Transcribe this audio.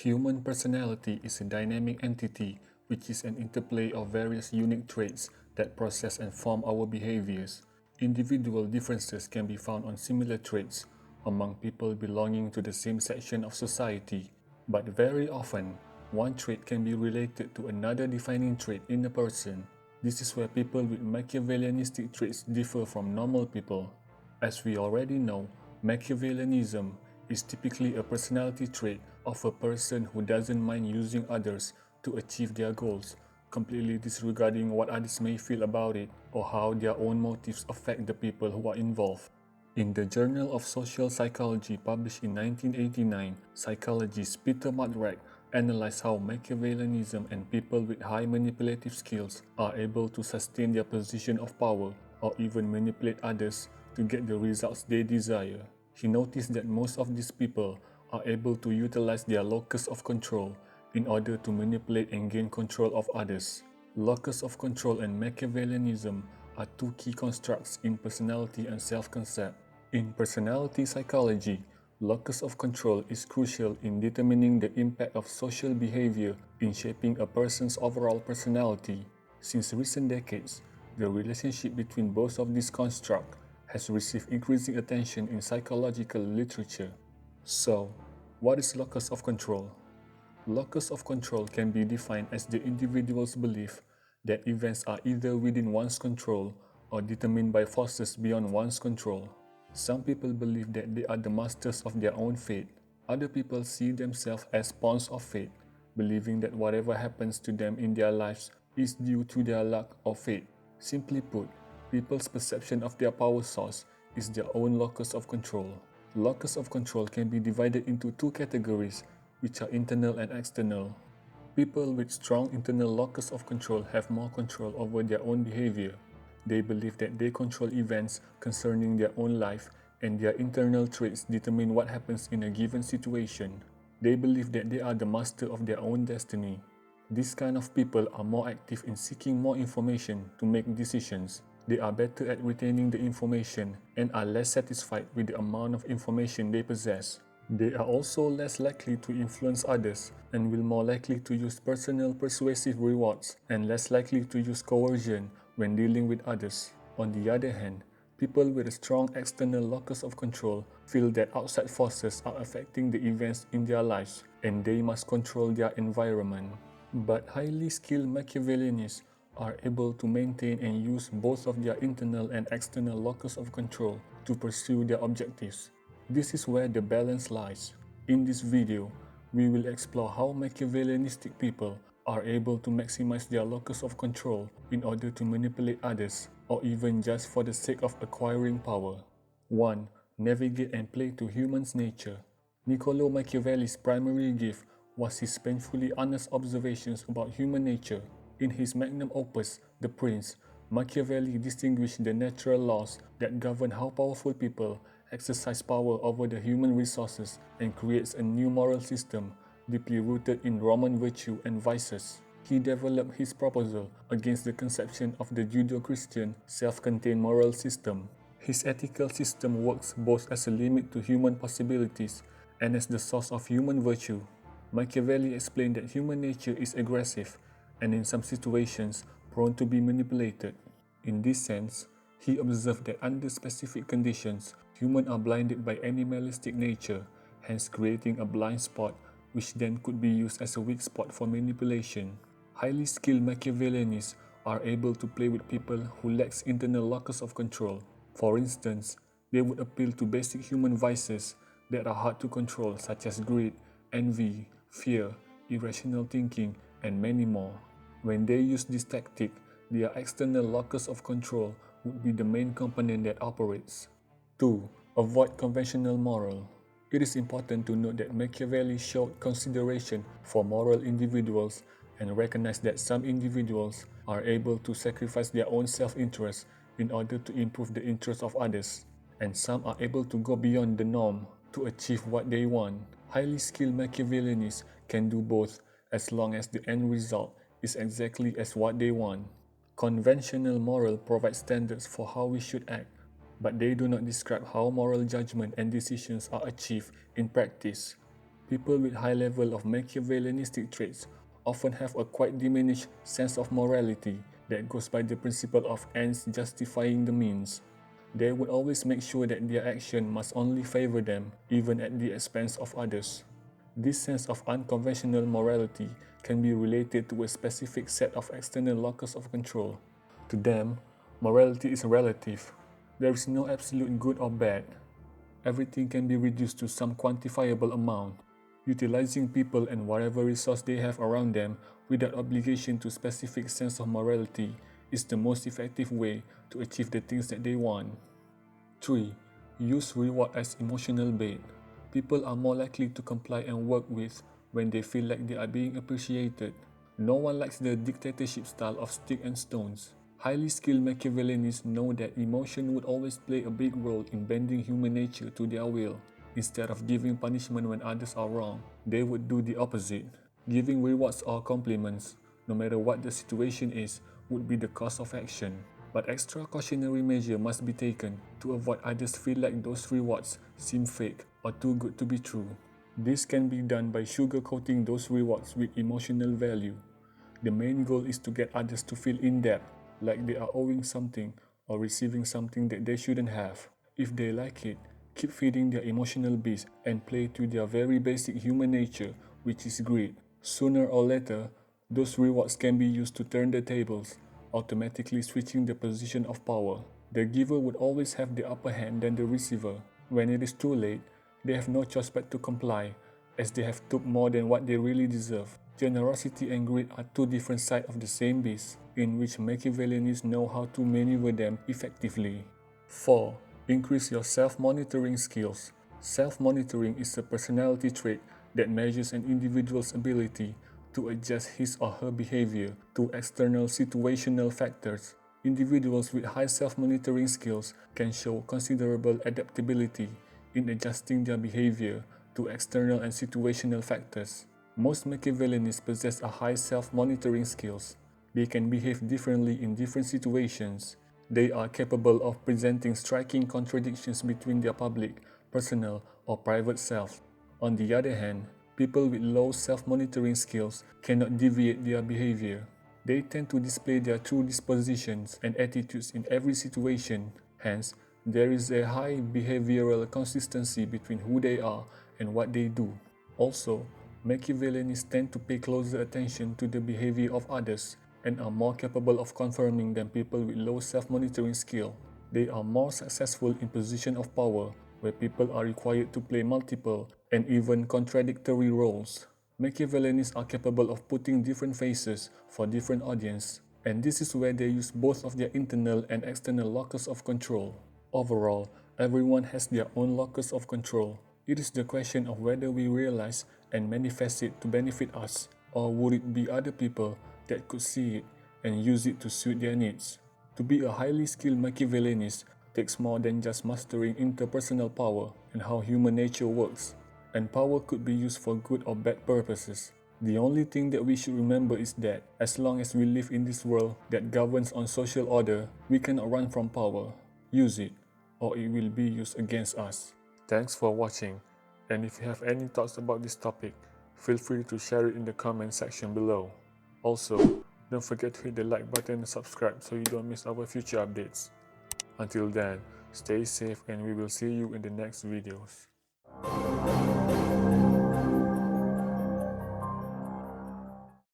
Human personality is a dynamic entity which is an interplay of various unique traits that process and form our behaviors. Individual differences can be found on similar traits among people belonging to the same section of society, but very often, one trait can be related to another defining trait in a person. This is where people with Machiavellianistic traits differ from normal people. As we already know, Machiavellianism is typically a personality trait of a person who doesn't mind using others to achieve their goals, completely disregarding what others may feel about it or how their own motives affect the people who are involved. In the Journal of Social Psychology published in 1989, psychologist Peter Martwrak analyzed how Machiavellianism and people with high manipulative skills are able to sustain their position of power or even manipulate others to get the results they desire. He noticed that most of these people are able to utilize their locus of control in order to manipulate and gain control of others. Locus of control and Machiavellianism are two key constructs in personality and self-concept. In personality psychology, locus of control is crucial in determining the impact of social behavior in shaping a person's overall personality. Since recent decades, the relationship between both of these constructs has received increasing attention in psychological literature. So, what is locus of control? Locus of control can be defined as the individual's belief that events are either within one's control or determined by forces beyond one's control. Some people believe that they are the masters of their own fate. Other people see themselves as pawns of fate, believing that whatever happens to them in their lives is due to their luck or fate. Simply put, people's perception of their power source is their own locus of control. Locus of control can be divided into two categories, which are internal and external. People with strong internal locus of control have more control over their own behavior. They believe that they control events concerning their own life, and their internal traits determine what happens in a given situation. They believe that they are the master of their own destiny. These kind of people are more active in seeking more information to make decisions. They are better at retaining the information and are less satisfied with the amount of information they possess. They are also less likely to influence others and will more likely to use personal persuasive rewards and less likely to use coercion when dealing with others. On the other hand, people with a strong external locus of control feel that outside forces are affecting the events in their lives and they must control their environment. But highly skilled Machiavellianists are able to maintain and use both of their internal and external locus of control to pursue their objectives. This is where the balance lies. In this video, we will explore how Machiavellianistic people are able to maximize their locus of control in order to manipulate others or even just for the sake of acquiring power. 1. Navigate and play to humans' nature. Niccolo Machiavelli's primary gift was his painfully honest observations about human nature. In his magnum opus, The Prince, Machiavelli distinguished the natural laws that govern how powerful people exercise power over the human resources and creates a new moral system deeply rooted in Roman virtue and vices. He developed his proposal against the conception of the Judeo-Christian self-contained moral system. His ethical system works both as a limit to human possibilities and as the source of human virtue. Machiavelli explained that human nature is aggressive and in some situations prone to be manipulated. In this sense, he observed that under specific conditions, humans are blinded by animalistic nature, hence creating a blind spot which then could be used as a weak spot for manipulation. Highly skilled Machiavellianists are able to play with people who lack internal locus of control. For instance, they would appeal to basic human vices that are hard to control, such as greed, envy, fear, irrational thinking, and many more. When they use this tactic, their external locus of control would be the main component that operates. 2. Avoid conventional moral. It is important to note that Machiavelli showed consideration for moral individuals and recognized that some individuals are able to sacrifice their own self-interest in order to improve the interests of others, and some are able to go beyond the norm to achieve what they want. Highly skilled Machiavellianists can do both as long as the end result is exactly as what they want. Conventional moral provides standards for how we should act, but they do not describe how moral judgment and decisions are achieved in practice. People with high level of Machiavellianistic traits often have a quite diminished sense of morality that goes by the principle of ends justifying the means. They would always make sure that their action must only favor them, even at the expense of others. This sense of unconventional morality can be related to a specific set of external locus of control. To them, morality is relative. There is no absolute good or bad. Everything can be reduced to some quantifiable amount. Utilizing people and whatever resource they have around them without obligation to specific sense of morality is the most effective way to achieve the things that they want. 3. Use reward as emotional bait. People are more likely to comply and work with when they feel like they are being appreciated. No one likes the dictatorship style of stick and stones. Highly skilled Machiavellianists know that emotion would always play a big role in bending human nature to their will. Instead of giving punishment when others are wrong, they would do the opposite. Giving rewards or compliments, no matter what the situation is, would be the course of action. But extra cautionary measure must be taken to avoid others feel like those rewards seem fake or too good to be true. This can be done by sugarcoating those rewards with emotional value. The main goal is to get others to feel in debt, like they are owing something or receiving something that they shouldn't have. If they like it, keep feeding their emotional beast and play to their very basic human nature, which is greed. Sooner or later, those rewards can be used to turn the tables, automatically switching the position of power. The giver would always have the upper hand than the receiver. When it is too late, they have no choice but to comply, as they have took more than what they really deserve. Generosity and greed are two different sides of the same beast, in which Machiavellianists know how to maneuver them effectively. 4. Increase your self-monitoring skills. Self-monitoring is a personality trait that measures an individual's ability to adjust his or her behavior to external situational factors. Individuals with high self-monitoring skills can show considerable adaptability in adjusting their behavior to external and situational factors. Most Machiavellianists possess a high self-monitoring skills. They can behave differently in different situations. They are capable of presenting striking contradictions between their public, personal, or private self. On the other hand, people with low self-monitoring skills cannot deviate their behavior. They tend to display their true dispositions and attitudes in every situation. Hence, there is a high behavioral consistency between who they are and what they do. Also, Machiavellianists tend to pay closer attention to the behavior of others and are more capable of confirming than people with low self-monitoring skill. They are more successful in positions of power where people are required to play multiple and even contradictory roles. Machiavellianists are capable of putting different faces for different audiences, and this is where they use both of their internal and external locus of control. Overall, everyone has their own locus of control. It is the question of whether we realize and manifest it to benefit us, or would it be other people that could see it and use it to suit their needs. To be a highly skilled Machiavellianist takes more than just mastering interpersonal power and how human nature works, and power could be used for good or bad purposes. The only thing that we should remember is that as long as we live in this world that governs on social order, we cannot run from power. Use it, or it will be used against us. Thanks for watching, and if you have any thoughts about this topic, feel free to share it in the comment section below. Also, don't forget to hit the like button and subscribe so you don't miss our future updates. Until then, stay safe and we will see you in the next videos.